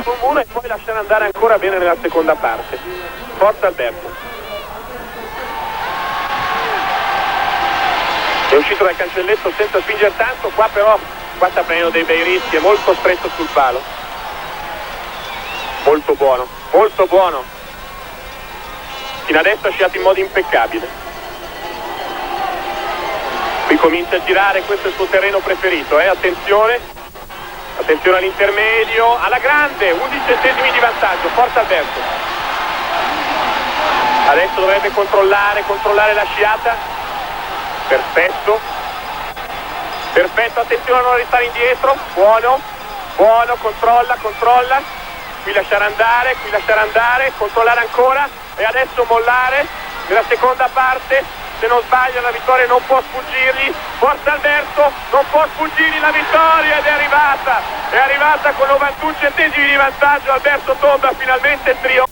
sul muro e poi lasciare andare ancora bene nella seconda parte. Forza Alberto. È uscito dal cancelletto senza spingere tanto, qua sta prendendo dei bei rischi, è molto stretto sul palo. Molto buono, molto buono. Fino adesso ha sciato in modo impeccabile. Qui comincia a girare, questo è il suo terreno preferito, attenzione all'intermedio, alla grande, 11 centesimi di vantaggio, forza Alberto. Adesso dovrebbe controllare la sciata, perfetto, attenzione a non restare indietro, buono, controlla, qui lasciare andare, controllare ancora e adesso mollare nella seconda parte. Se non sbaglia la vittoria non può sfuggirgli, forza Alberto, non può sfuggirgli la vittoria ed è arrivata con 91 centesimi di vantaggio, Alberto Tomba finalmente trionfa.